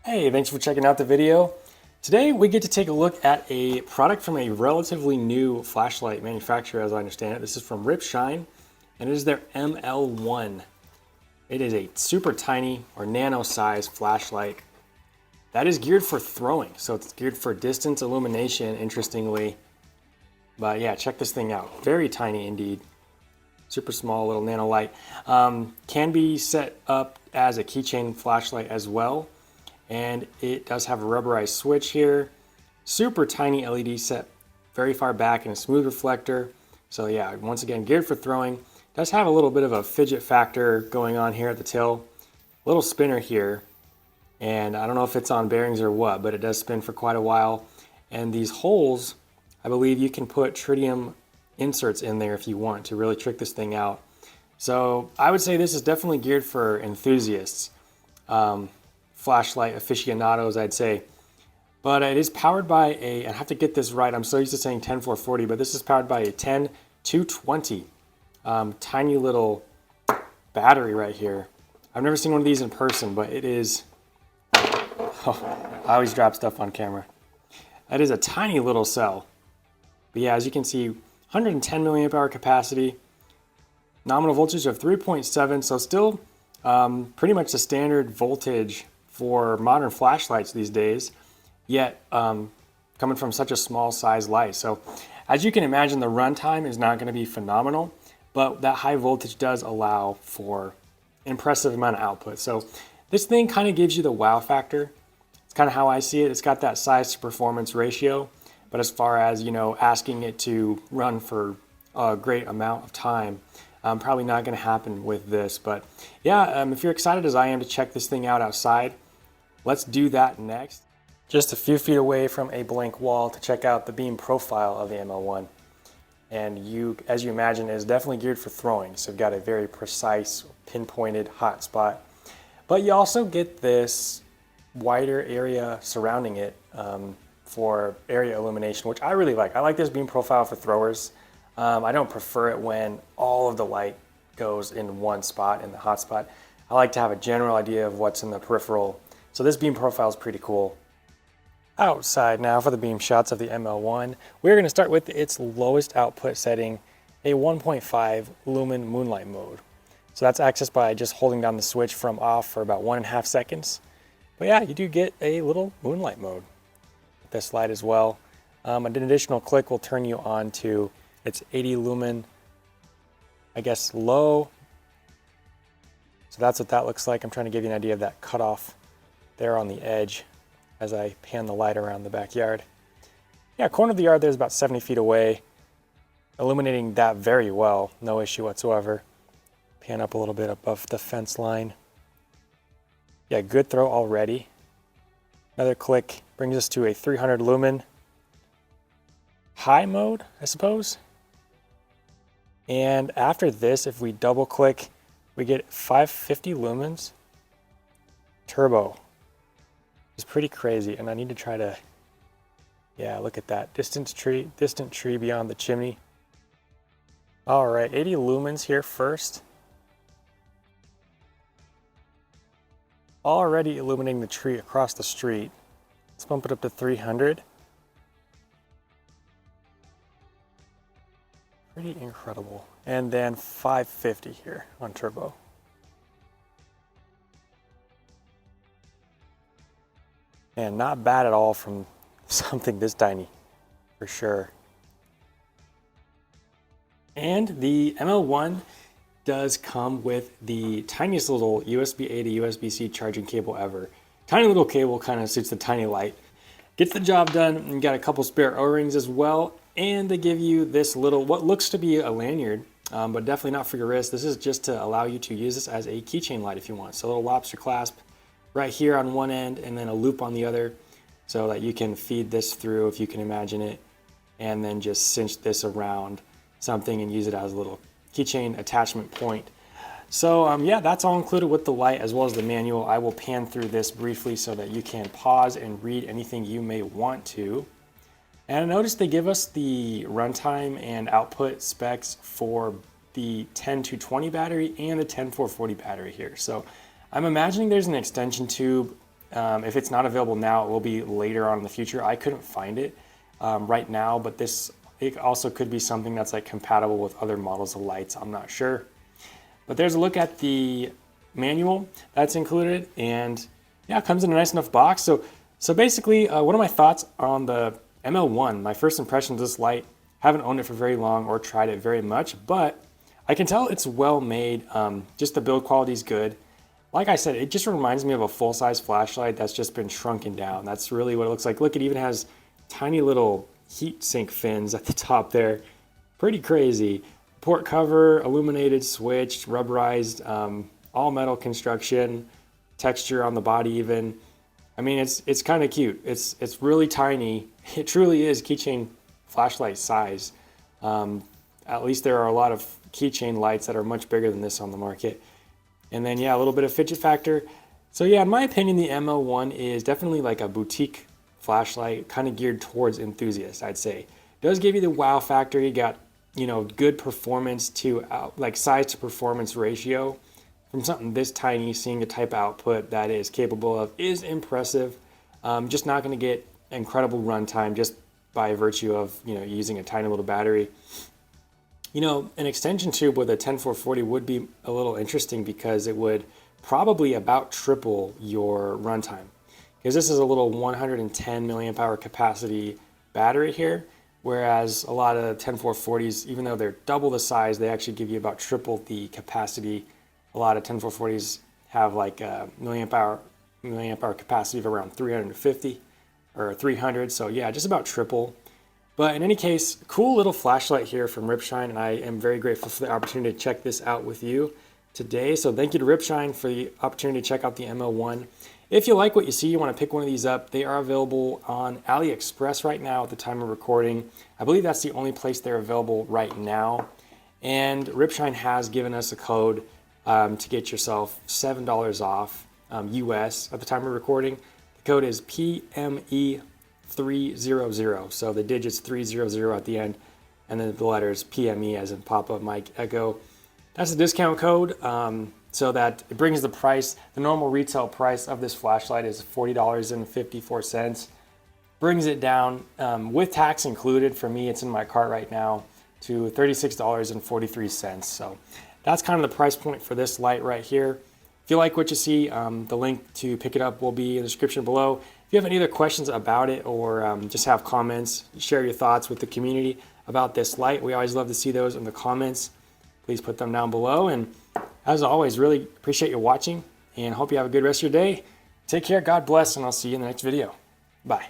Hey, thanks for checking out the video. Today we get to take a look at a product from a relatively new flashlight manufacturer, as I understand it. This is from RIPSSHINE, and it is their ML1. It is a super tiny or nano size flashlight that is geared for throwing. So it's geared for distance illumination, interestingly. But yeah, check this thing out. Very tiny indeed. Super small little nano light. Can be set up as a keychain flashlight as well. And it does have a rubberized switch here. Super tiny LED set very far back and a smooth reflector. So yeah, once again, geared for throwing. Does have a little bit of a fidget factor going on here at the till. Little spinner here. And I don't know if it's on bearings or what, but it does spin for quite a while. And these holes, I believe you can put tritium inserts in there if you want to really trick this thing out. So I would say this is definitely geared for enthusiasts. Flashlight aficionados, I'd say. But it is powered by I have to get this right, I'm so used to saying 10440, but this is powered by a 10220. Tiny little battery right here. I've never seen one of these in person, but it is, oh, I always drop stuff on camera. That is a tiny little cell. But yeah, as you can see, 110 milliamp hour capacity, nominal voltage of 3.7, so still pretty much the standard voltage for modern flashlights these days, yet coming from such a small size light. So as you can imagine, the runtime is not going to be phenomenal, but that high voltage does allow for an impressive amount of output. So this thing kind of gives you the wow factor. It's kind of how I see it. It's got that size to performance ratio, but as far as, asking it to run for a great amount of time, probably not going to happen with this. But yeah, if you're excited as I am to check this thing out outside, let's do that next. Just a few feet away from a blank wall to check out the beam profile of the ML1. And as you imagine, is definitely geared for throwing. So you've got a very precise, pinpointed hot spot. But you also get this wider area surrounding it for area illumination, which I really like. I like this beam profile for throwers. I don't prefer it when all of the light goes in one spot, in the hot spot. I like to have a general idea of what's in the peripheral. So this beam profile is pretty cool. Outside now for the beam shots of the ML1. We're going to start with its lowest output setting, a 1.5 lumen moonlight mode. So that's accessed by just holding down the switch from off for about 1.5 seconds. But yeah, you do get a little moonlight mode with this light as well. An additional click will turn you on to its 80 lumen, I guess, low. So that's what that looks like. I'm trying to give you an idea of that cutoff there on the edge as I pan the light around the backyard. Yeah, corner of the yard there's about 70 feet away, illuminating that very well, no issue whatsoever. Pan up a little bit above the fence line. Yeah, good throw already. Another click brings us to a 300 lumen high mode, I suppose. And after this, if we double click, we get 550 lumens turbo. It's pretty crazy, and I need to try to, yeah, look at that. Distant tree beyond the chimney. All right, 80 lumens here first. Already illuminating the tree across the street. Let's bump it up to 300. Pretty incredible. And then 550 here on turbo. And not bad at all from something this tiny, for sure. And the ML1 does come with the tiniest little USB-A to USB-C charging cable ever. Tiny little cable kind of suits the tiny light. Gets the job done, and you got a couple spare O-rings as well. And they give you this little, what looks to be a lanyard, but definitely not for your wrist. This is just to allow you to use this as a keychain light if you want. So a little lobster clasp right here on one end and then a loop on the other so that you can feed this through, if you can imagine it, and then just cinch this around something and use it as a little keychain attachment point. So yeah, that's all included with the light as well as the manual. I will pan through this briefly so that you can pause and read anything you may want to. And I noticed they give us the runtime and output specs for the 10220 battery and the 10440 battery here. So I'm imagining there's an extension tube If it's not available now, it will be later on in the future. I couldn't find it right now, but it also could be something that's like compatible with other models of lights. I'm not sure. But there's a look at the manual that's included, and yeah, it comes in a nice enough box. So basically, what are my thoughts on the ML1? My first impression of this light, haven't owned it for very long or tried it very much, but I can tell it's well made. Just the build quality is good. Like I said, it just reminds me of a full-size flashlight that's just been shrunken down. That's really what it looks like. Look, it even has tiny little heat sink fins at the top there. Pretty crazy. Port cover, illuminated switch, rubberized, all metal construction, texture on the body even. I mean, it's kind of cute. It's really tiny. It truly is keychain flashlight size. At least there are a lot of keychain lights that are much bigger than this on the market. And then, yeah, a little bit of fidget factor. So yeah, in my opinion, the ML1 is definitely like a boutique flashlight, kind of geared towards enthusiasts, I'd say. It does give you the wow factor. You got, you know, good performance to like size to performance ratio. From something this tiny, seeing the type of output that is capable of is impressive. Just not going to get incredible runtime just by virtue of, you know, using a tiny little battery. You know, an extension tube with a 10440 would be a little interesting because it would probably about triple your runtime. Because this is a little 110 milliamp hour capacity battery here, whereas a lot of 10440s, even though they're double the size, they actually give you about triple the capacity. A lot of 10440s have like a milliamp hour capacity of around 350 or 300. So yeah, just about triple. But in any case, cool little flashlight here from RIPSSHINE, and I am very grateful for the opportunity to check this out with you today. So thank you to RIPSSHINE for the opportunity to check out the ML1. If you like what you see, you want to pick one of these up, they are available on AliExpress right now at the time of recording. I believe that's the only place they're available right now. And RIPSSHINE has given us a code to get yourself $7 off US at the time of recording. The code is PME300. So the digits 300 at the end, and then the letters PME as in Papa, Mike, Echo. That's a discount code, so that it brings the price. The normal retail price of this flashlight is $40.54. Brings it down with tax included. For me, it's in my cart right now to $36.43. So that's kind of the price point for this light right here. If you like what you see, the link to pick it up will be in the description below. If you have any other questions about it, or just have comments, share your thoughts with the community about this light. We always love to see those in the comments. Please put them down below. And as always, really appreciate you watching and hope you have a good rest of your day. Take care, God bless, and I'll see you in the next video. Bye.